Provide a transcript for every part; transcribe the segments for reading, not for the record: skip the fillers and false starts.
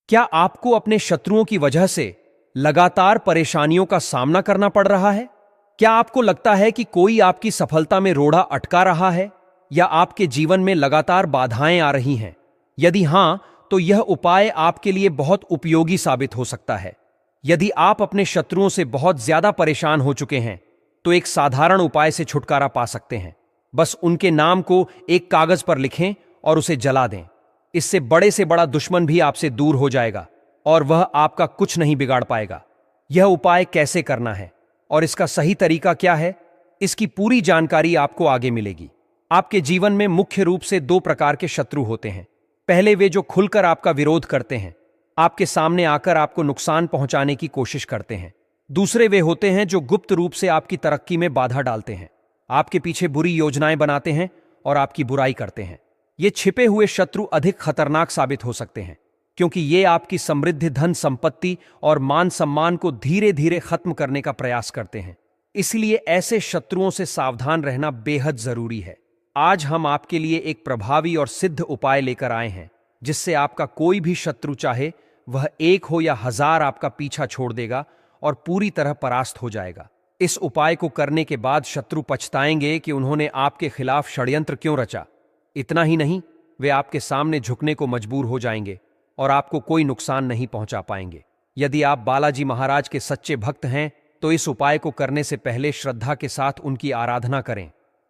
क्या आपको अपने शत्रुओं की वजह से लगातार परेशानियों का सामना करना पड़ रहा है? क्या आपको लगता है कि कोई आपकी सफलता में रोड़ा अटका रहा है या आपके जीवन में लगातार बाधाएं आ रही हैं? यदि हां, तो यह उपाय आपके लिए बहुत उपयोगी साबित हो सकता है। यदि आप अपने शत्रुओं से बहुत ज्यादा परेशान हो चुके हैं, तो एक साधारण उपाय से छुटकारा पा सकते हैं। बस उनके नाम को एक कागज पर लिखें और उसे जला दें। इससे बड़े से बड़ा दुश्मन भी आपसे दूर हो जाएगा और वह आपका कुछ नहीं बिगाड़ पाएगा। यह उपाय कैसे करना है और इसका सही तरीका क्या है, इसकी पूरी जानकारी आपको आगे मिलेगी। आपके जीवन में मुख्य रूप से दो प्रकार के शत्रु होते हैं। पहले वे जो खुलकर आपका विरोध करते हैं, आपके सामने आकर आपको नुकसान पहुंचाने की कोशिश करते हैं। दूसरे वे होते हैं जो गुप्त रूप से आपकी तरक्की में बाधा डालते हैं, आपके पीछे बुरी योजनाएं बनाते हैं और आपकी बुराई करते हैं। ये छिपे हुए शत्रु अधिक खतरनाक साबित हो सकते हैं, क्योंकि ये आपकी समृद्धि, धन संपत्ति और मान सम्मान को धीरे धीरे खत्म करने का प्रयास करते हैं। इसलिए ऐसे शत्रुओं से सावधान रहना बेहद जरूरी है। आज हम आपके लिए एक प्रभावी और सिद्ध उपाय लेकर आए हैं, जिससे आपका कोई भी शत्रु, चाहे वह 1 हो या 1000, आपका पीछा छोड़ देगा और पूरी तरह परास्त हो जाएगा। इस उपाय को करने के बाद शत्रु पछताएंगे कि उन्होंने आपके खिलाफ षड्यंत्र क्यों रचा। इतना ही नहीं, वे आपके सामने झुकने को मजबूर हो जाएंगे और आपको कोई नुकसान नहीं पहुंचा पाएंगे। यदि आप बालाजी महाराज के सच्चे भक्त हैं, तो इस उपाय को करने से पहले श्रद्धा के साथ उनकी आराधना करें।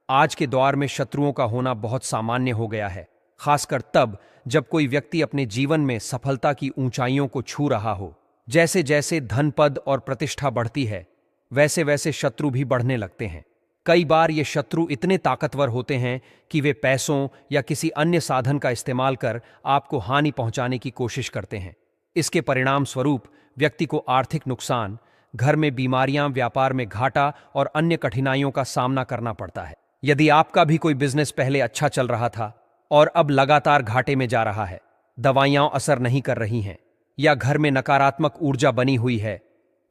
आज के दौर में शत्रुओं का होना बहुत सामान्य हो गया है, खासकर तब जब कोई व्यक्ति अपने जीवन में सफलता की ऊंचाइयों को छू रहा हो। जैसे जैसे धन, पद और प्रतिष्ठा बढ़ती है, वैसे वैसे शत्रु भी बढ़ने लगते हैं। कई बार ये शत्रु इतने ताकतवर होते हैं कि वे पैसों या किसी अन्य साधन का इस्तेमाल कर आपको हानि पहुंचाने की कोशिश करते हैं। इसके परिणाम स्वरूप व्यक्ति को आर्थिक नुकसान, घर में बीमारियां, व्यापार में घाटा और अन्य कठिनाइयों का सामना करना पड़ता है। यदि आपका भी कोई बिजनेस पहले अच्छा चल रहा था और अब लगातार घाटे में जा रहा है, दवाइयां असर नहीं कर रही हैं या घर में नकारात्मक ऊर्जा बनी हुई है,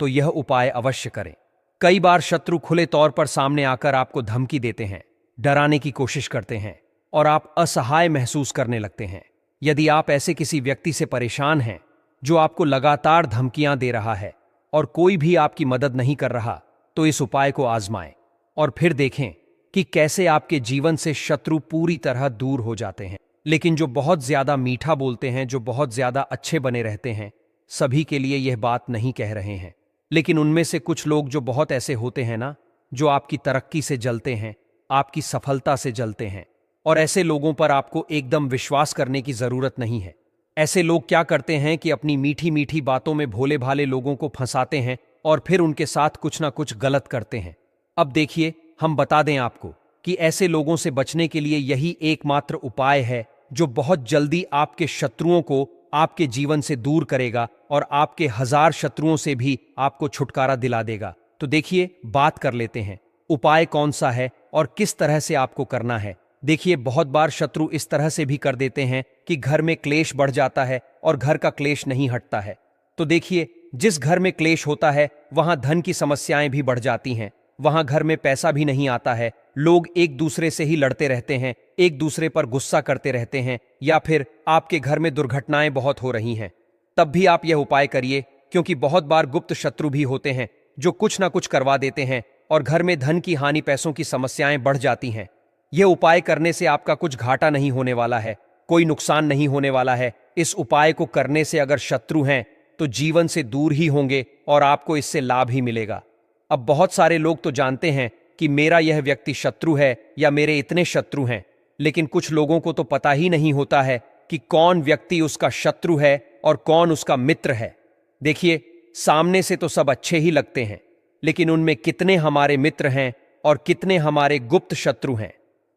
तो यह उपाय अवश्य करें। कई बार शत्रु खुले तौर पर सामने आकर आपको धमकी देते हैं, डराने की कोशिश करते हैं और आप असहाय महसूस करने लगते हैं। यदि आप ऐसे किसी व्यक्ति से परेशान हैं जो आपको लगातार धमकियां दे रहा है और कोई भी आपकी मदद नहीं कर रहा, तो इस उपाय को आजमाएं और फिर देखें कि कैसे आपके जीवन से शत्रु पूरी तरह दूर हो जाते हैं। लेकिन जो बहुत ज्यादा मीठा बोलते हैं, जो बहुत ज्यादा अच्छे बने रहते हैं, सभी के लिए यह बात नहीं कह रहे हैं। लेकिन उनमें से कुछ लोग जो बहुत ऐसे होते हैं ना, जो आपकी तरक्की से जलते हैं, आपकी सफलता से जलते हैं, और ऐसे लोगों पर आपको एकदम विश्वास करने की जरूरत नहीं है। ऐसे लोग क्या करते हैं कि अपनी मीठी मीठी बातों में भोले भाले लोगों को फंसाते हैं और फिर उनके साथ कुछ ना कुछ गलत करते हैं। अब देखिए, हम बता दें आपको कि ऐसे लोगों से बचने के लिए यही एकमात्र उपाय है जो बहुत जल्दी आपके शत्रुओं को आपके जीवन से दूर करेगा और आपके 1000 शत्रुओं से भी आपको छुटकारा दिला देगा। तो देखिए, बात कर लेते हैं उपाय कौन सा है और किस तरह से आपको करना है। देखिए, बहुत बार शत्रु इस तरह से भी कर देते हैं कि घर में क्लेश बढ़ जाता है और घर का क्लेश नहीं हटता है। तो देखिए, जिस घर में क्लेश होता है वहां धन की समस्याएं भी बढ़ जाती हैं, वहां घर में पैसा भी नहीं आता है, लोग एक दूसरे से ही लड़ते रहते हैं, एक दूसरे पर गुस्सा करते रहते हैं, या फिर आपके घर में दुर्घटनाएं बहुत हो रही हैं। तब भी आप यह उपाय करिए, क्योंकि बहुत बार गुप्त शत्रु भी होते हैं जो कुछ ना कुछ करवा देते हैं और घर में धन की हानि, पैसों की समस्याएं बढ़ जाती हैं। यह उपाय करने से आपका कुछ घाटा नहीं होने वाला है, कोई नुकसान नहीं होने वाला है। इस उपाय को करने से अगर शत्रु हैं तो जीवन से दूर ही होंगे और आपको इससे लाभ ही मिलेगा। अब बहुत सारे लोग तो जानते हैं कि मेरा यह व्यक्ति शत्रु है या मेरे इतने शत्रु हैं, लेकिन कुछ लोगों को तो पता ही नहीं होता है कि कौन व्यक्ति उसका शत्रु है और कौन उसका मित्र है। देखिए, सामने से तो सब अच्छे ही लगते हैं, लेकिन उनमें कितने हमारे मित्र हैं और कितने हमारे गुप्त शत्रु हैं,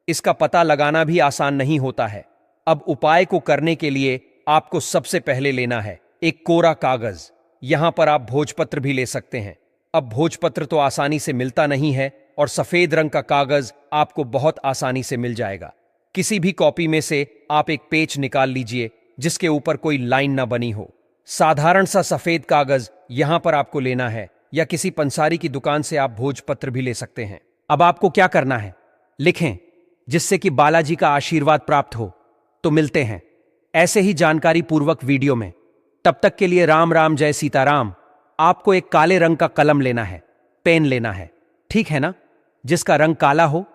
इसका पता लगाना भी आसान नहीं होता है। अब उपाय को करने के लिए आपको सबसे पहले लेना है एक कोरा कागज। यहां पर आप भोजपत्र भी ले सकते हैं। अब भोजपत्र तो आसानी से मिलता नहीं है और सफेद रंग का कागज आपको बहुत आसानी से मिल जाएगा। किसी भी कॉपी में से आप एक पेज निकाल लीजिए जिसके ऊपर कोई लाइन ना बनी हो। साधारण सा सफेद कागज यहां पर आपको लेना है, या किसी पंसारी की दुकान से आप भोजपत्र भी ले सकते हैं। अब आपको क्या करना है, लिखें, जिससे कि बालाजी का आशीर्वाद प्राप्त हो। तो मिलते हैं ऐसे ही जानकारी पूर्वक वीडियो में। तब तक के लिए राम राम जय सीताराम। आपको एक काले रंग का कलम लेना है, पेन लेना है, ठीक है ना, जिसका रंग काला हो,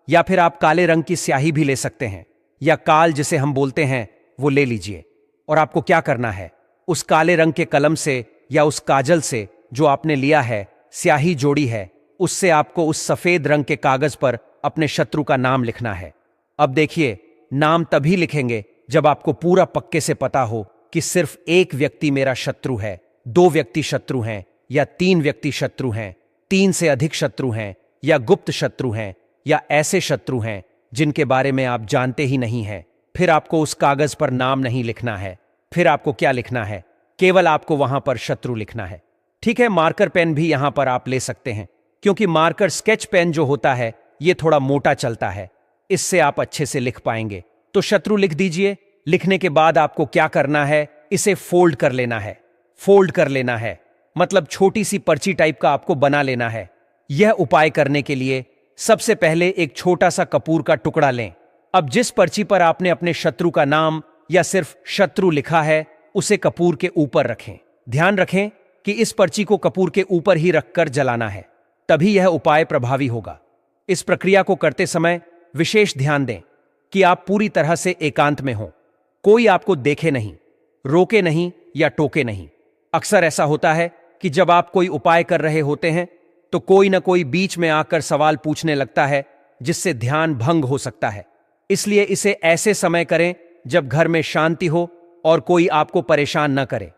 या फिर आप काले रंग की स्याही भी ले सकते हैं, या काल जिसे हम बोलते हैं वो ले लीजिए। और आपको क्या करना है, उस काले रंग के कलम से या उस काजल से जो आपने लिया है, स्याही जोड़ी है, उससे आपको उस सफेद रंग के कागज पर अपने शत्रु का नाम लिखना है। अब देखिए, नाम तभी लिखेंगे जब आपको पूरा पक्के से पता हो कि सिर्फ एक व्यक्ति मेरा शत्रु है, 2 व्यक्ति शत्रु हैं, या 3 व्यक्ति शत्रु हैं, 3 से अधिक शत्रु हैं, या गुप्त शत्रु हैं, या ऐसे शत्रु हैं जिनके बारे में आप जानते ही नहीं हैं। फिर आपको उस कागज पर नाम नहीं लिखना है। फिर आपको क्या लिखना है, केवल आपको वहां पर शत्रु लिखना है। ठीक है, मार्कर पेन भी यहां पर आप ले सकते हैं, क्योंकि मार्कर स्केच पेन जो होता है ये थोड़ा मोटा चलता है, इससे आप अच्छे से लिख पाएंगे। तो शत्रु लिख दीजिए। लिखने के बाद आपको क्या करना है, इसे फोल्ड कर लेना है। फोल्ड कर लेना है मतलब छोटी सी पर्ची टाइप का आपको बना लेना है। यह उपाय करने के लिए सबसे पहले एक छोटा सा कपूर का टुकड़ा लें। अब जिस पर्ची पर आपने अपने शत्रु का नाम या सिर्फ शत्रु लिखा है, उसे कपूर के ऊपर रखें। ध्यान रखें कि इस पर्ची को कपूर के ऊपर ही रखकर जलाना है, तभी यह उपाय प्रभावी होगा। इस प्रक्रिया को करते समय विशेष ध्यान दें कि आप पूरी तरह से एकांत में हों, कोई आपको देखे नहीं, रोके नहीं या टोके नहीं। अक्सर ऐसा होता है कि जब आप कोई उपाय कर रहे होते हैं तो कोई ना कोई बीच में आकर सवाल पूछने लगता है, जिससे ध्यान भंग हो सकता है। इसलिए इसे ऐसे समय करें जब घर में शांति हो और कोई आपको परेशान न करे।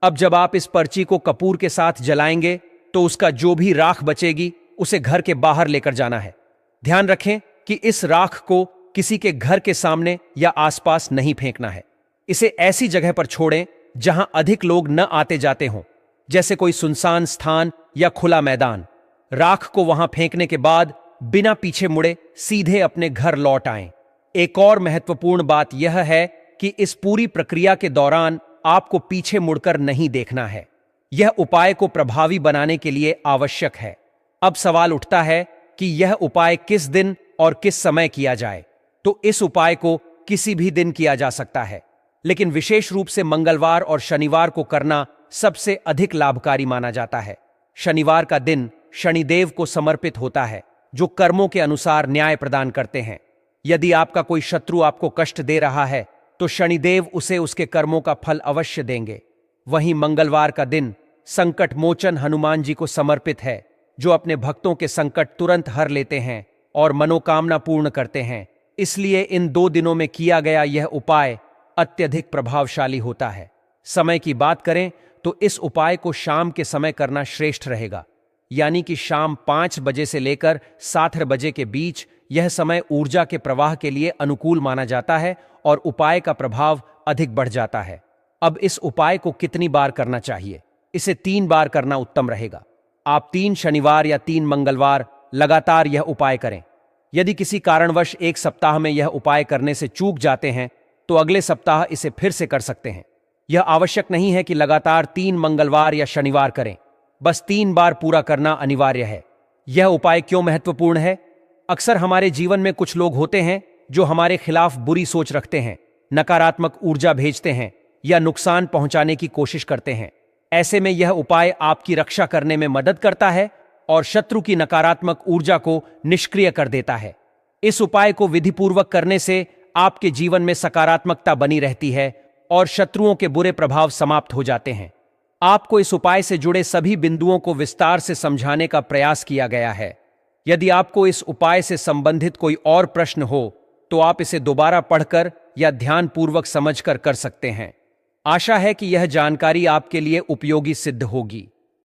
अब जब आप इस पर्ची को कपूर के साथ जलाएंगे तो उसका जो भी राख बचेगी उसे घर के बाहर लेकर जाना है। ध्यान रखें कि इस राख को किसी के घर के सामने या आसपास नहीं फेंकना है। इसे ऐसी जगह पर छोड़ें जहां अधिक लोग न आते जाते हों, जैसे कोई सुनसान स्थान या खुला मैदान। राख को वहां फेंकने के बाद बिना पीछे मुड़े सीधे अपने घर लौट आएं। एक और महत्वपूर्ण बात यह है कि इस पूरी प्रक्रिया के दौरान आपको पीछे मुड़कर नहीं देखना है। यह उपाय को प्रभावी बनाने के लिए आवश्यक है। अब सवाल उठता है कि यह उपाय किस दिन और किस समय किया जाए। तो इस उपाय को किसी भी दिन किया जा सकता है, लेकिन विशेष रूप से मंगलवार और शनिवार को करना सबसे अधिक लाभकारी माना जाता है। शनिवार का दिन शनिदेव को समर्पित होता है, जो कर्मों के अनुसार न्याय प्रदान करते हैं। यदि आपका कोई शत्रु आपको कष्ट दे रहा है तो शनिदेव उसे उसके कर्मों का फल अवश्य देंगे। वहीं मंगलवार का दिन संकट मोचन हनुमान जी को समर्पित है, जो अपने भक्तों के संकट तुरंत हर लेते हैं और मनोकामना पूर्ण करते हैं। इसलिए इन 2 दिनों में किया गया यह उपाय अत्यधिक प्रभावशाली होता है। समय की बात करें तो इस उपाय को शाम के समय करना श्रेष्ठ रहेगा, यानी कि शाम 5 बजे से लेकर 7 बजे के बीच। यह समय ऊर्जा के प्रवाह के लिए अनुकूल माना जाता है और उपाय का प्रभाव अधिक बढ़ जाता है। अब इस उपाय को कितनी बार करना चाहिए? इसे 3 बार करना उत्तम रहेगा। आप 3 शनिवार या 3 मंगलवार लगातार यह उपाय करें। यदि किसी कारणवश एक सप्ताह में यह उपाय करने से चूक जाते हैं तो अगले सप्ताह इसे फिर से कर सकते हैं। यह आवश्यक नहीं है कि लगातार 3 मंगलवार या शनिवार करें, बस 3 बार पूरा करना अनिवार्य है। यह उपाय क्यों महत्वपूर्ण है? अक्सर हमारे जीवन में कुछ लोग होते हैं जो हमारे खिलाफ बुरी सोच रखते हैं, नकारात्मक ऊर्जा भेजते हैं या नुकसान पहुंचाने की कोशिश करते हैं। ऐसे में यह उपाय आपकी रक्षा करने में मदद करता है और शत्रु की नकारात्मक ऊर्जा को निष्क्रिय कर देता है। इस उपाय को विधिपूर्वक करने से आपके जीवन में सकारात्मकता बनी रहती है और शत्रुओं के बुरे प्रभाव समाप्त हो जाते हैं। आपको इस उपाय से जुड़े सभी बिंदुओं को विस्तार से समझाने का प्रयास किया गया है। यदि आपको इस उपाय से संबंधित कोई और प्रश्न हो तो आप इसे दोबारा पढ़कर या ध्यानपूर्वक समझकर कर सकते हैं। आशा है कि यह जानकारी आपके लिए उपयोगी सिद्ध होगी।